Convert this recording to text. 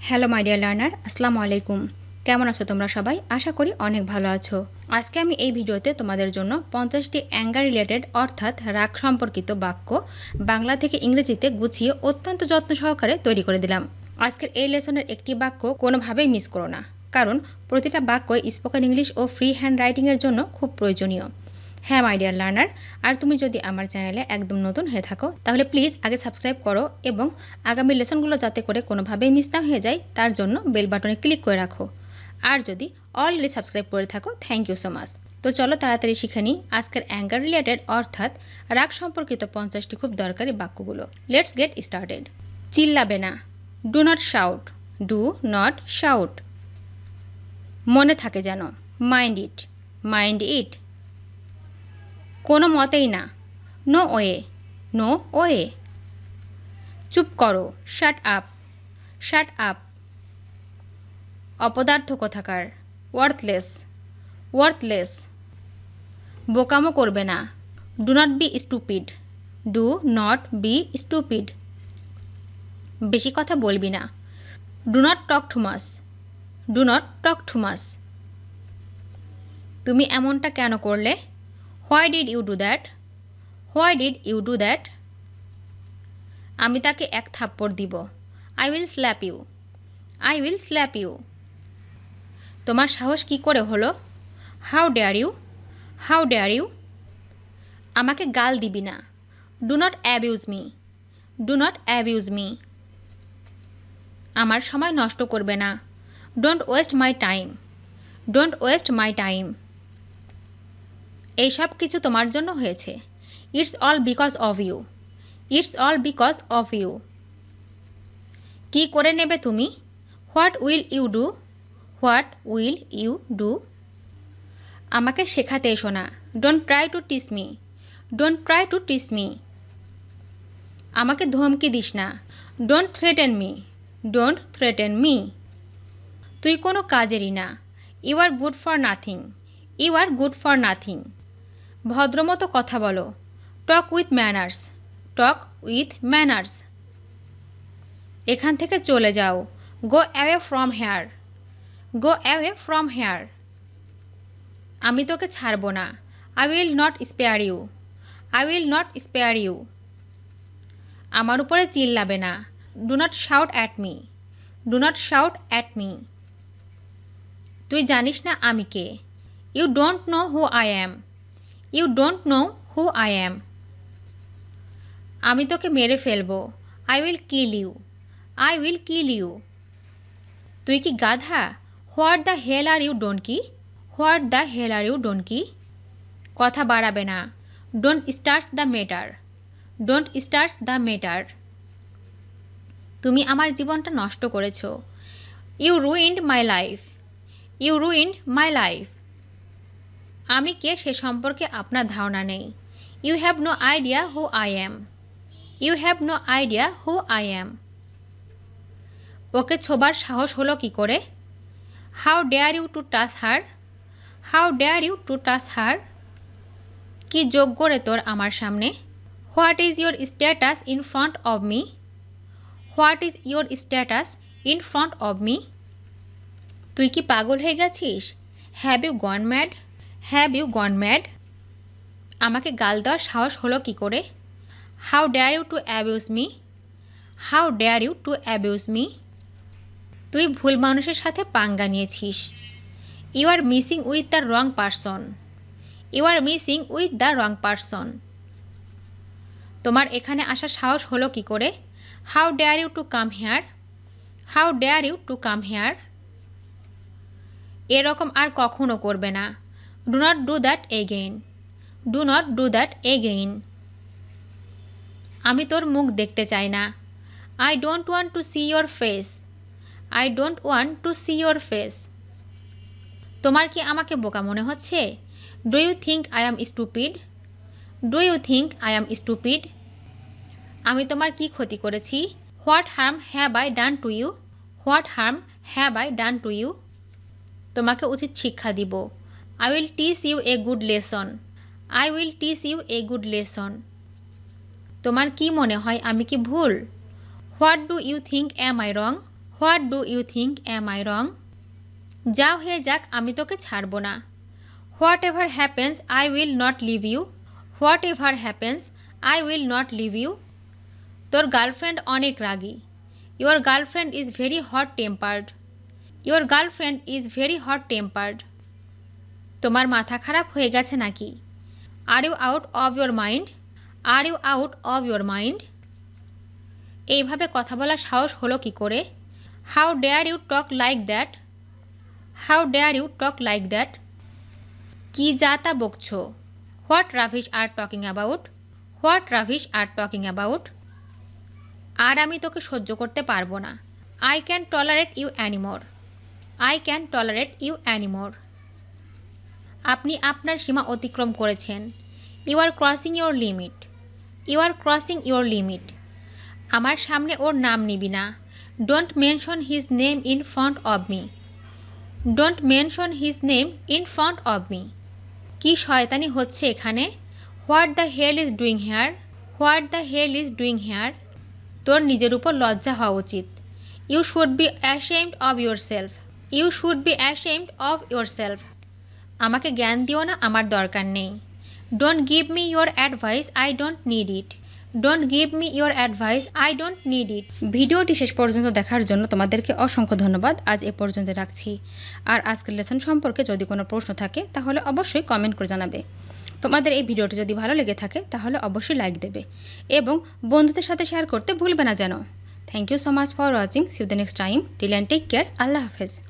Hello my dear learner, আসসালামু আলাইকুম। কেমন আছো তোমরা সবাই? আশা করি অনেক ভালো আছো। আজকে আমি এই ভিডিওতে তোমাদের জন্য 50টি অ্যাঙ্গার রিলেটেড অর্থাৎ রাগ সম্পর্কিত বাক্য বাংলা থেকে ইংরেজিতে গুছিয়ে অত্যন্ত যত্ন সহকারে তৈরি করে দিলাম। আজকের এই লেসনের একটি বাক্য কোনোভাবেই মিস করো না, কারণ প্রতিটা বাক্যই স্পোকেন ইংলিশ ও ফ্রি হ্যান্ড রাইটিংয়ের জন্য খুব প্রয়োজনীয়। হ্যাঁ মাই ডিয়ার লার্নার, আর তুমি যদি আমার চ্যানেলে একদম নতুন হয়ে থাকো তাহলে প্লিজ আগে সাবস্ক্রাইব করো এবং আগামী লেসনগুলো যাতে করে কোনোভাবেই মিস না হয়ে যায় তার জন্য বেল বাটনে ক্লিক করে রাখো। আর যদি অলরেডি সাবস্ক্রাইব করে থাকো, থ্যাংক ইউ সো মাচ। তো চলো তাড়াতাড়ি শিখে নিই আজকের অ্যাঙ্গার রিলেটেড অর্থাৎ রাগ সম্পর্কিত 50টি খুব দরকারি বাক্যগুলো। Let's get started. চিল্লাবে না, do not shout, do not shout. মনে থাকে যেন, মাইন্ড ইট, মাইন্ড ইট। কোনো মতেই না, নো ওয়ে, নো ওয়ে। চুপ করো, শাট আপ, শাট আপ। অপদার্থ কোথাকার, ওয়ার্থলেস, ওয়ার্থলেস। বোকামো করবে না, do not be stupid, do not be stupid. বেশি কথা বলবি না, do not talk too much, do not talk too much. তুমি এমনটা কেন করলে? Why did you do that, why did you do that. আমি তাকে এক থাপ্পড় দিব, I will slap you, I will slap you. তোমার সাহস কি করে হলো? How dare you, how dare you. আমাকে গাল দিবি না, do not abuse me, do not abuse me. আমার সময় নষ্ট করবে না, don't waste my time, don't waste my time. এইসব কিছু তোমার জন্য হয়েছে, it's all because of you, it's all because of you. কী করে নেবে তুমি? What will you do, what will you do. আমাকে শেখাতে এসো না, don't try to teach me, don't try to teach me. আমাকে ধমকি দিস না, don't threaten me, don't threaten me. তুই কোনো কাজেরই না, you are good for nothing, you are good for nothing. ভদ্রমতো কথা বলো, talk with manners, talk with manners. এখান থেকে চলে যাও, go away from here, go away from here. আমি তোকে ছাড়ব না, I will not spare you, I will not spare you. আমার উপরে চিল্লাবে না, do not shout at me, do not shout at me. তুই জানিস না আমি কে, you don't know who I am, you don't know who I am. আমি তোকে মেরে ফেলবো, I will kill you, I will kill you. তুই কি গাধা? What the hell are you donkey, what the hell are you donkey. কথা বাড়াবে না, don't starts the matter, don't starts the matter. তুমি আমার জীবনটা নষ্ট করেছো, you ruined my life, you ruined my life. আমি কে সে সম্পর্কে আপনার ধারণা নেই, you have no idea who I am, you have no idea who I am. ওকে ছোবার সাহস হলো কি করে? How dare you to touch her, how dare you to touch her. কি যোগ্য রে তোর আমার সামনে? What is your status in front of me, what is your status in front of me. তুই কি পাগল হয়ে গেছিস? Have you gone mad, have you gone mad. আমাকে গাল দেওয়ার সাহস হলো কি করে? How dare you to abuse me, how dare you to abuse me. তুই ভুল মানুষের সাথে পাঙ্গা নিয়েছিস, you are messing with the wrong person, you are messing with the wrong person. তোমার এখানে আসার সাহস হলো কি করে? How dare you to come here, how dare you to come here. এরকম আর কখনো করবে না, do not do that again, do not do that again. আমি তোর মুখ দেখতে চাই না, I don't want to see your face, I don't want to see your face. তোমার কি আমাকে বোকা মনে হচ্ছে? Do you think I am stupid, do you think I am stupid. আমি তোমার কি ক্ষতি করেছি? What harm have I done to you, what harm have I done to you. তোমাকে উচিত শিক্ষা দিব, I will teach you a good lesson, I will teach you a good lesson. তোমার কি মনে হয় আমি কি ভুল? What do you think am I wrong, what do you think am I wrong? যা হয়ে যাক আমি তোকে ছাড়ব না। Whatever happens I will not leave you. Whatever happens I will not leave you. তোর গার্লফ্রেন্ড অনেক রাগী। Your girlfriend is very hot tempered. Your girlfriend is very hot tempered. তোমার মাথা খারাপ হয়ে গেছে নাকি? আর you out of your mind? Are you out of your mind? এইভাবে কথা বলার সাহস হলো কি করে? How dare you talk like that? How dare you talk like that? কি যা তা বকছো? What rubbish are talking about? What rubbish are talking about? আর আমি তোকে সহ্য করতে পারবো না। I can tolerate you anymore. I can tolerate you anymore. আপনি আপনার সীমা অতিক্রম করেছেন। You are crossing your limit. You are crossing your limit. আমার সামনে ওর নাম নিবি না। Don't mention his name in front of me. Don't mention his name in front of me. কি শয়তানি হচ্ছে এখানে? What the hell is doing here? What the hell is doing here? তোর নিজের উপর লজ্জা হওয়া উচিত। You should be ashamed of yourself. You should be ashamed of yourself. আমাকে জ্ঞান দিও না, আমার দরকার নেই। Don't give me your advice, I don't need it. Don't give me your advice, I don't need it. ভিডিওটি শেষ পর্যন্ত দেখার জন্য তোমাদেরকে অসংখ্য ধন্যবাদ। আজ এ পর্যন্ত রাখছি। আর আজকের লেসন সম্পর্কে যদি কোনো প্রশ্ন থাকে তাহলে অবশ্যই কমেন্ট করে জানাবে। তোমাদের এই ভিডিওটি যদি ভালো লেগে থাকে তাহলে অবশ্যই লাইক দেবে এবং বন্ধুদের সাথে শেয়ার করতে ভুলবে না যেন। Thank you so much for watching. See you the next time. Till and take care. আল্লাহ হাফেজ।